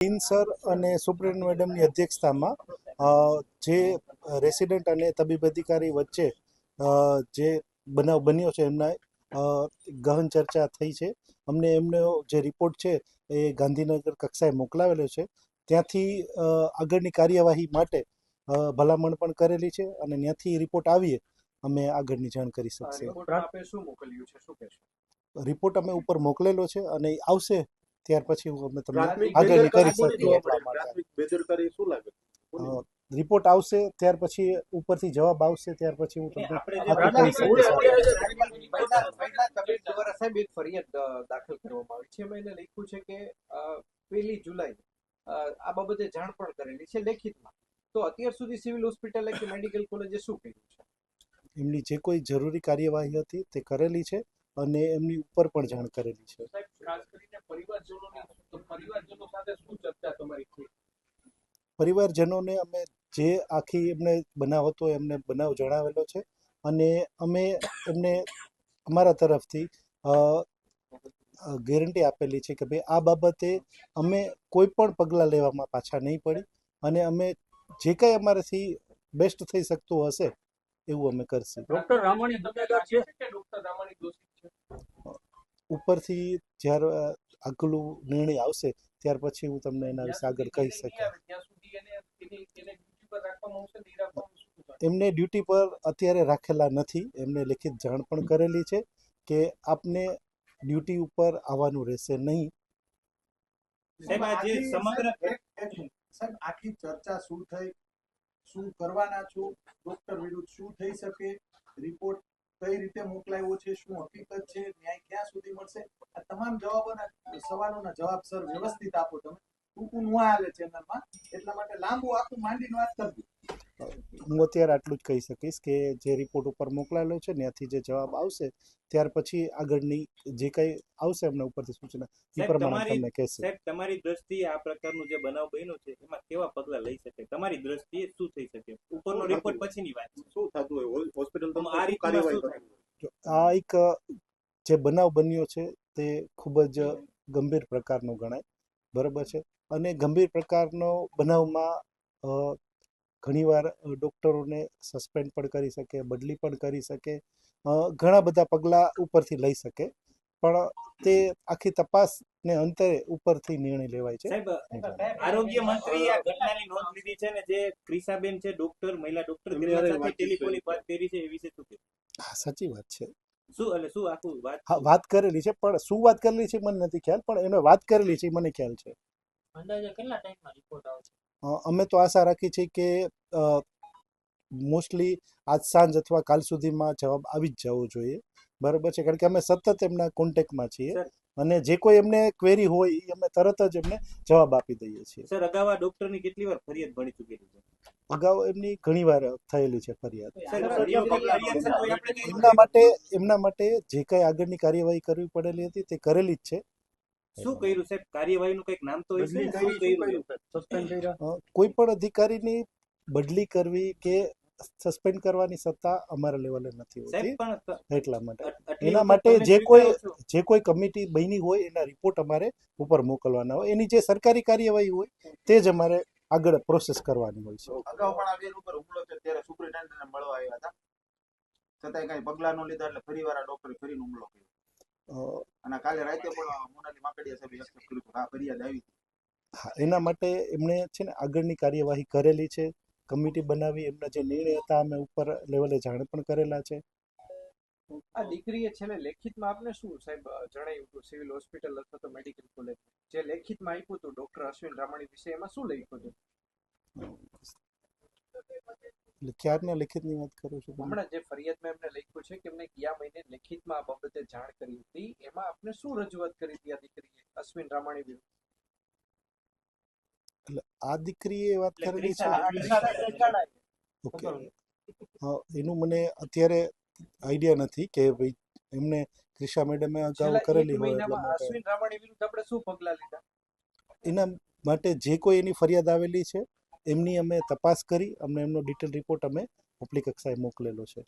Dean sir અને superintendent મેડમની અધ્યક્ષતામાં જે રેસિડેન્ટ અને તબીબ અધિકારી વચ્ચે જે બનાવ બન્યો છે એમના ગહન ચર્ચા થઈ છે. અમને એમનો જે રિપોર્ટ છે એ ગાંધીનગર કક્ષાએ મોકલાવેલો છે. ત્યાંથી આગળની કાર્યવાહી માટે ભલામણ પણ કરેલી છે અને ત્યાંથી રિપોર્ટ આવીએ અમે આગળની જાણ કરી શકશે. રિપોર્ટ અમે ઉપર મોકલેલો છે અને આવશે ત્યાર પછી અમે તમને આગળની કરી શકીએ. રિપોર્ટ આવશે ત્યાર પછી ઉપરથી જવાબ આવશે ત્યાર પછી હું તમને આગળ કરી શકીશ. સાહેબ એક ફરિયાદ દાખલ કરવામાં આવી છે. મેં એને લખ્યું છે કે 1 જુલાઈ આ બાબતે જાણ પણ કરેલી છે લેખિતમાં. તો અત્યાર સુધી સિવિલ હોસ્પિટલે કે મેડિકલ કોલેજે શું કર્યું છે? એમની જે કોઈ જરૂરી કાર્યવાહી હતી તે કરેલી છે અને એમની ઉપર પણ જાણ કરેલી છે. પરિવારજનોને અમે જે આખી એમને બનાવ હતો એમને બનાવ જણાવેલો છે અને અમે એમને અમારા તરફથી ગેરંટી આપેલી છે કે ભાઈ આ બાબતે અમે કોઈ પણ પગલાં લેવામાં પાછા નહીં પડી અને અમે જે કંઈ અમારાથી બેસ્ટ થઈ શકતું હશે એવું અમે કરશું. ઉપરથી જ્યારે આગલું નિર્ણય આવશે ત્યાર પછી હું તમને એના વિશે આગળ કહી શકું. એમને ડ્યુટી પર અત્યારે રાખેલા નથી. એમને લેખિત જાણ પણ કરેલી છે કે આપને ડ્યુટી ઉપર આવવાનું રહેશે નહીં. સાહેબ આખી ચર્ચા શું થઈ, શું કરવાના છો, ડોક્ટર વિરુદ્ધ શું થઈ શકે, રિપોર્ટ કઈ રીતે મોકલાયો છે, શું હકીકત છે, ન્યાય ક્યાં સુધી મળશે, આ તમામ સવાલોના જવાબ સર વ્યવસ્થિત આપો. તમે ટૂંકું ન હાલે ચેનલમાં, એટલા માટે લાંબુ આખું માંડીને વાત કરજો. હું અત્યારે આટલું જ કહી શકીશ કે જે રિપોર્ટ ઉપર મોકલાયેલો છે ત્યાંથી જે જવાબ આવશે ત્યાર પછી આગળની જે કંઈ આવશે એમના ઉપરથી સૂચના એ પ્રમાણે તમને કહેશે. સાહેબ તમારી દ્રષ્ટિએ આ પ્રકારનું જે બનાવ બન્યો છે એમાં કેવા પગલા લઈ શકે? તમારી દ્રષ્ટિએ શું થઈ શકે? ઉપરનો રિપોર્ટ પછીની વાત. શું થતું હોય હોસ્પિટલમાં આ રીતે આ એક જે બનાવ બન્યો છે તે ખૂબ જ ગંભીર પ્રકારનો ગણાય, બરાબર છે. અને ગંભીર પ્રકારનો બનાવમાં ઘણીવાર ડૉક્ટરોને સસ્પેન્ડ પણ કરી શકે, બદલી પણ કરી શકે, ઘણા બધા પગલાં ઉપરથી લઈ શકે, પણ તે આખી તપાસને અંતે ઉપરથી નિર્ણય લેવાય છે. આરોગ્ય મંત્રી આ ઘટનાની નોંધ લીધી છે ને જે ક્રિશાબેન છે ડોક્ટર, મહિલા ડોક્ટર, તેમના સાથે ટેલિફોનિક વાત કરી છે એ વિશે શું કહે? હા, સાચી વાત છે. શું આખું વાત કરેલી છે, પણ શું વાત કરેલી છે મને નથી ખ્યાલ, પણ એને વાત કરેલી છે મને ખ્યાલ છે. અંદાજે કેટલા ટાઈમમાં રિપોર્ટ આવશે? અમે તો આશા રાખી છે કે મોસ્ટલી આજ સાંજ અથવા કાલ સુધીમાં જવાબ આવી જ જવો જોઈએ, બરાબર છે. કારણ કે અમે સતત એમના કોન્ટેક્ટમાં છીએ અને જે કોઈ એમને ક્વેરી હોય એ અમે તરત જ એમને જવાબ આપી દઈએ છીએ. સર અગાઉ આ ડોક્ટરની કેટલી વાર ફરિયાદ મળી ચૂકેલી છે? અગાઉ એમની ઘણી વાર થયેલી છે ફરિયાદ. એમના માટે જે કઈ આગળની કાર્યવાહી કરવી પડેલી હતી તે કરેલી જ છે. શું કર્યું સાહેબ? કાર્યવાહીનું કંઈક નામ તો હશે. કોઈ પણ અધિકારીની બદલી કરવી કે સસ્પેન્ડ કરવાની સત્તા અમારા લેવલે નથી હોતી. એટલા માટે એના માટે જે કોઈ કમિટી બની હોય એના રિપોર્ટ અમારે ઉપર મોકલવાના હોય. એની જે સરકારી કાર્યવાહી હોય તે જ અમારે આગળ પ્રોસેસ કરવાની હોય છે. અગાઉ પણ આ બેન ઉપર હુમલો થયો ત્યારે સુપ્રિન્ટેન્ડન્ટને મળવા આવ્યા હતા, છતાંય કઈ પગલા ન લીધા એટલે ફરીવાર આ ડોક્ટરે ફરીને હુમલો કર્યો. અને કાલે રાતે પણ મોનાલી માકડિયા સાહેબે એક્સેપ્ટ કર્યું હતું આ ફરિયાદ આવી હતી. હા, એના માટે એમણે છે ને આગળની કાર્યવાહી કરેલી છે. કમિટી બનાવી એમના જે નિર્ણય હતા અમે ઉપર લેવલે જાણ પણ કરેલા છે. આ દીકરીએ છેલ્લે લેખિતમાં આપને શું સાહેબ જણાવ્યું હતું સિવિલ હોસ્પિટલ અથવા તો મેડિકલ કોલેજ જે લેખિતમાં આપ્યું હતું ડોક્ટર અશ્વિન રામાણી વિશે, એમાં શું લખ્યું હતું? ક્યારના લેખિતની વાત કરું છું? હમણાં જે ફરિયાદમાં એમને લખ્યું છે કે એમને ગયા મહિને લેખિતમાં આ બાબતે જાણ કરી હતી, એમાં આપને શું રજૂઆત કરી હતી આ દીકરીએ અશ્વિન રામાણી વિરુદ્ધ? એટલે આ દીકરીએ વાત કરેલી છે. ઓકે, એનું મને અત્યારે આઈડિયા નથી કે ભાઈ એમને ક્રિશા મેડમે અગાઉ કરેલી હોય એટલા માટે. અશ્વિન રામાણી વિરુદ્ધ આપણે શું પગલાં લીધા? એના માટે જે કોઈ એની ફરિયાદ આવેલી છે એમની અમે તપાસ કરી અમને એમનો ડિટેલ રિપોર્ટ અમે ઉપલી કક્ષાએ મોકલેલો છે.